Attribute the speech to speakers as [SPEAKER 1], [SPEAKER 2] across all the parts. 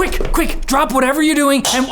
[SPEAKER 1] quick, drop whatever you're doing and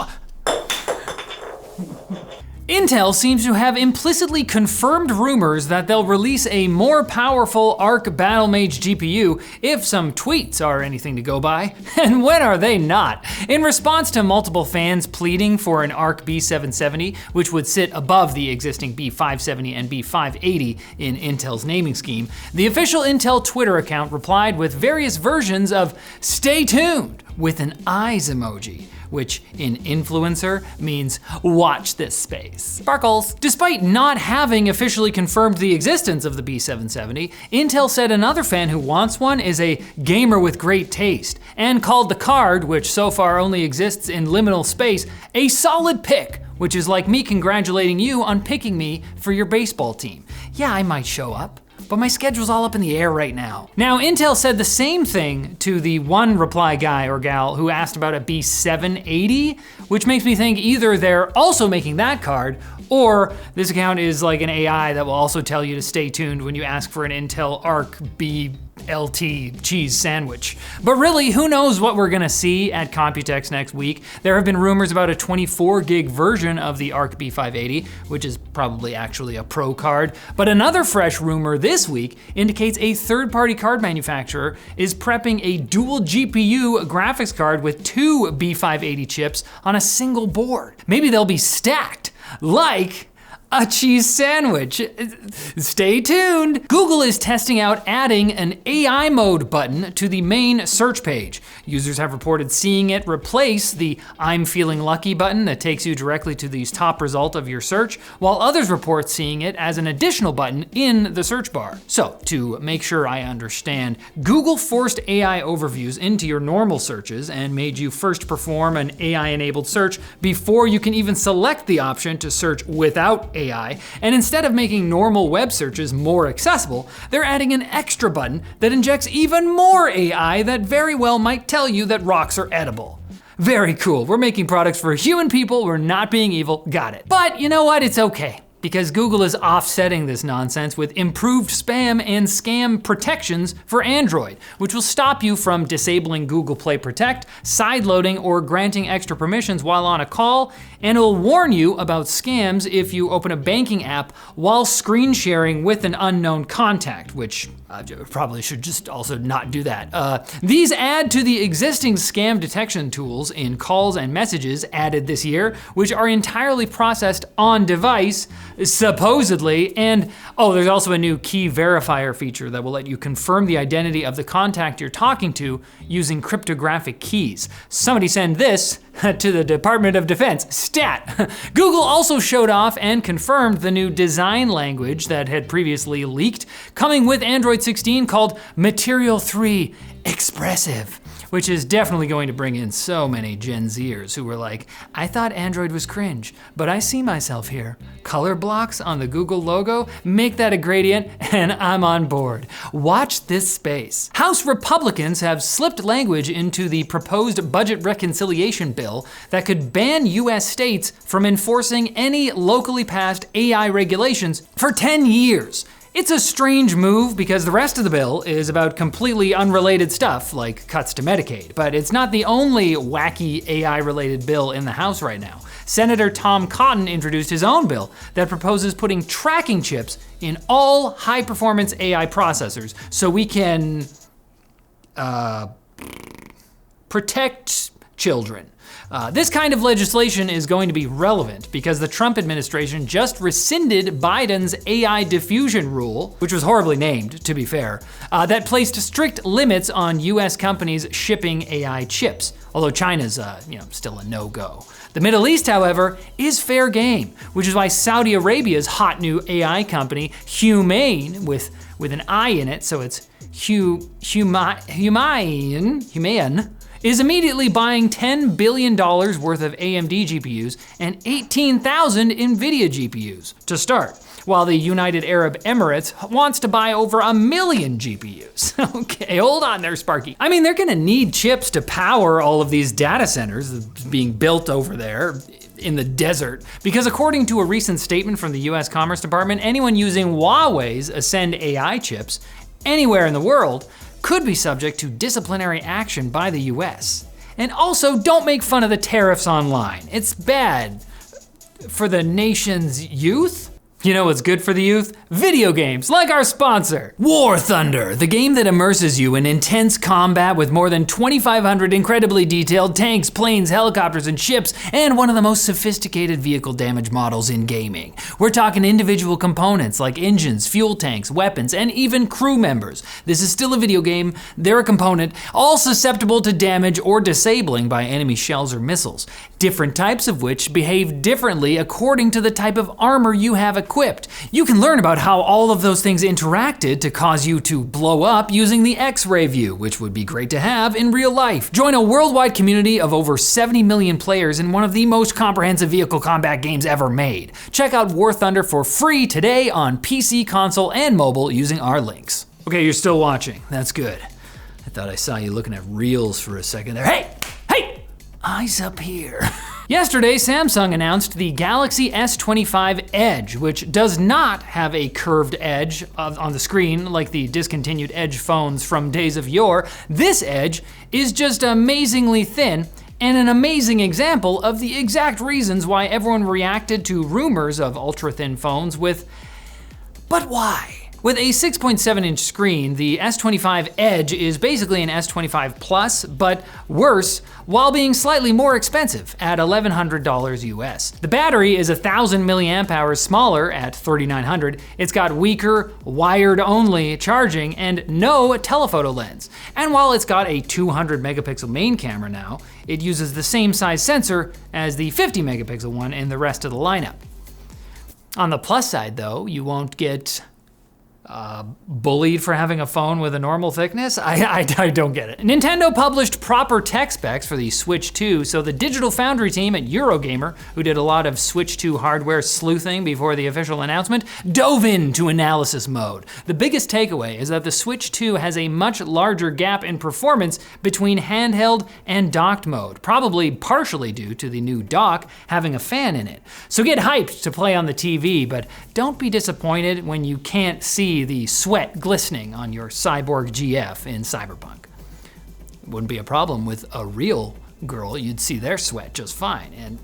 [SPEAKER 1] Intel seems to have implicitly confirmed rumors that they'll release a more powerful Arc Battlemage GPU if some tweets are anything to go by. And when are they not? In response to multiple fans pleading for an Arc B770, which would sit above the existing B570 and B580 in Intel's naming scheme, the official Intel Twitter account replied with various versions of "stay tuned" with an eyes emoji, which in influencer means watch this space. Sparkles. Despite not having officially confirmed the existence of the B770, Intel said another fan who wants one is a gamer with great taste, and called the card, which so far only exists in liminal space, a solid pick, which is like me congratulating you on picking me for your baseball team. Yeah, I might show up, but my schedule's all up in the air right now. Now, Intel said the same thing to the one reply guy or gal who asked about a B780, which makes me think either they're also making that card, or this account is like an AI that will also tell you to stay tuned when you ask for an Intel Arc BLT cheese sandwich. But really, who knows what we're gonna see at Computex next week? There have been rumors about a 24 gig version of the Arc B580, which is probably actually a Pro card. But another fresh rumor this week indicates a third-party card manufacturer is prepping a dual GPU graphics card with 2 B580 chips on a single board. Maybe they'll be stacked, like a cheese sandwich. Stay tuned. Google is testing out adding an AI mode button to the main search page. Users have reported seeing it replace the "I'm feeling lucky" button that takes you directly to the top result of your search, while others report seeing it as an additional button in the search bar. So, to make sure I understand, Google forced AI overviews into your normal searches and made you first perform an AI-enabled search before you can even select the option to search without AI, and instead of making normal web searches more accessible, they're adding an extra button that injects even more AI that very well might tell you that rocks are edible. Very cool. We're making products for human people, we're not being evil, got it. But you know what, it's okay, because Google is offsetting this nonsense with improved spam and scam protections for Android, which will stop you from disabling Google Play Protect, sideloading, or granting extra permissions while on a call, and it will warn you about scams if you open a banking app while screen sharing with an unknown contact, which I probably should just also not do that. These add to the existing scam detection tools in calls and messages added this year, which are entirely processed on device, supposedly, and there's also a new key verifier feature that will let you confirm the identity of the contact you're talking to using cryptographic keys. Somebody send this to the Department of Defense. Stat! Google also showed off and confirmed the new design language that had previously leaked, coming with Android 16, called Material 3 Expressive, which is definitely going to bring in so many Gen Zers who were like, I thought Android was cringe, but I see myself here. Color blocks on the Google logo, make that a gradient, and I'm on board. Watch this space. House Republicans have slipped language into the proposed budget reconciliation bill that could ban US states from enforcing any locally passed AI regulations for 10 years. It's a strange move because the rest of the bill is about completely unrelated stuff like cuts to Medicaid, but it's not the only wacky AI-related bill in the House right now. Senator Tom Cotton introduced his own bill that proposes putting tracking chips in all high-performance AI processors so we can protect children. This kind of legislation is going to be relevant because the Trump administration just rescinded Biden's AI diffusion rule, which was horribly named, to be fair, that placed strict limits on US companies shipping AI chips, although China's still a no-go. The Middle East, however, is fair game, which is why Saudi Arabia's hot new AI company, Humane, with an I in it, so it's Humane, is immediately buying $10 billion worth of AMD GPUs and 18,000 NVIDIA GPUs to start, while the United Arab Emirates wants to buy over 1 million GPUs. Okay, hold on there, Sparky. I mean, they're gonna need chips to power all of these data centers being built over there in the desert, because according to a recent statement from the US Commerce Department, anyone using Huawei's Ascend AI chips anywhere in the world could be subject to disciplinary action by the US. And also, don't make fun of the tariffs online. It's bad for the nation's youth. You know what's good for the youth? Video games, like our sponsor. War Thunder, the game that immerses you in intense combat with more than 2,500 incredibly detailed tanks, planes, helicopters, and ships, and one of the most sophisticated vehicle damage models in gaming. We're talking individual components like engines, fuel tanks, weapons, and even crew members. This is still a video game, they're a component, all susceptible to damage or disabling by enemy shells or missiles. Different types of which behave differently according to the type of armor you have equipped. You can learn about how all of those things interacted to cause you to blow up using the X-ray view, which would be great to have in real life. Join a worldwide community of over 70 million players in one of the most comprehensive vehicle combat games ever made. Check out War Thunder for free today on PC, console, and mobile using our links. Okay, you're still watching. That's good. I thought I saw you looking at reels for a second there. Hey! Eyes up here. Yesterday, Samsung announced the Galaxy S25 Edge, which does not have a curved edge on the screen like the discontinued Edge phones from days of yore. This Edge is just amazingly thin and an amazing example of the exact reasons why everyone reacted to rumors of ultra-thin phones with, but why? With a 6.7-inch screen, the S25 Edge is basically an S25 Plus, but worse, while being slightly more expensive at $1,100 US. The battery is 1,000 milliamp hours smaller at 3,900. It's got weaker, wired-only charging and no telephoto lens. And while it's got a 200 megapixel main camera now, it uses the same size sensor as the 50 megapixel one in the rest of the lineup. On the plus side though, you won't get bullied for having a phone with a normal thickness? I don't get it. Nintendo published proper tech specs for the Switch 2, so the Digital Foundry team at Eurogamer, who did a lot of Switch 2 hardware sleuthing before the official announcement, dove into analysis mode. The biggest takeaway is that the Switch 2 has a much larger gap in performance between handheld and docked mode, probably partially due to the new dock having a fan in it. So get hyped to play on the TV, but don't be disappointed when you can't see the sweat glistening on your Cyborg GF in Cyberpunk. It wouldn't be a problem with a real girl, you'd see their sweat just fine, and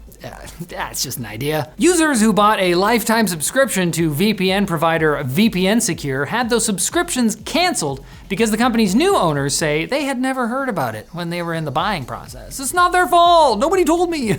[SPEAKER 1] that's just an idea. Users who bought a lifetime subscription to VPN provider VPNSecure had those subscriptions canceled because the company's new owners say they had never heard about it when they were in the buying process. It's not their fault, nobody told me.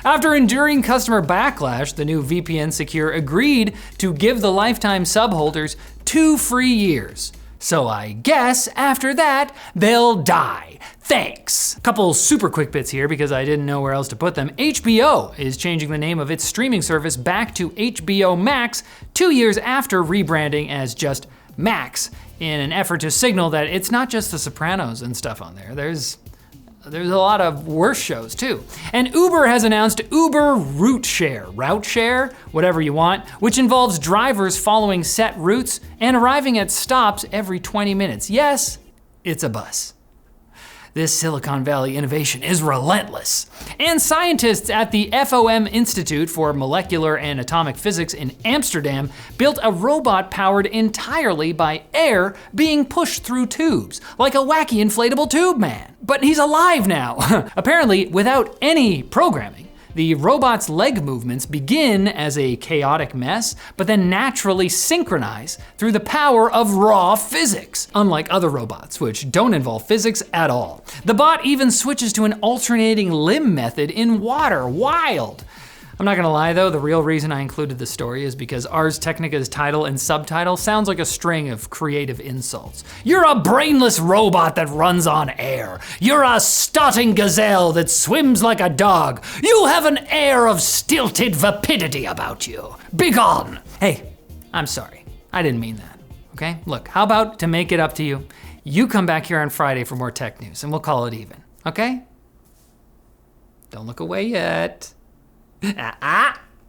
[SPEAKER 1] After enduring customer backlash, the new VPNSecure agreed to give the lifetime subholders 2 free years. So I guess after that, they'll die. Thanks. Couple super quick bits here because I didn't know where else to put them. HBO is changing the name of its streaming service back to HBO Max 2 years after rebranding as just Max in an effort to signal that it's not just The Sopranos and stuff on there. There's a lot of worse shows too. And Uber has announced Uber Route Share, whatever you want, which involves drivers following set routes and arriving at stops every 20 minutes. Yes, it's a bus. This Silicon Valley innovation is relentless. And scientists at the FOM Institute for Molecular and Atomic Physics in Amsterdam built a robot powered entirely by air being pushed through tubes, like a wacky inflatable tube man. But he's alive now. Apparently, without any programming. The robot's leg movements begin as a chaotic mess, but then naturally synchronize through the power of raw physics, unlike other robots, which don't involve physics at all. The bot even switches to an alternating limb method in water. Wild. I'm not gonna lie though, the real reason I included the story is because Ars Technica's title and subtitle sounds like a string of creative insults. You're a brainless robot that runs on air. You're a stotting gazelle that swims like a dog. You have an air of stilted vapidity about you. Begone. Hey, I'm sorry. I didn't mean that, okay? Look, how about to make it up to you, you come back here on Friday for more tech news and we'll call it even, okay? Don't look away yet.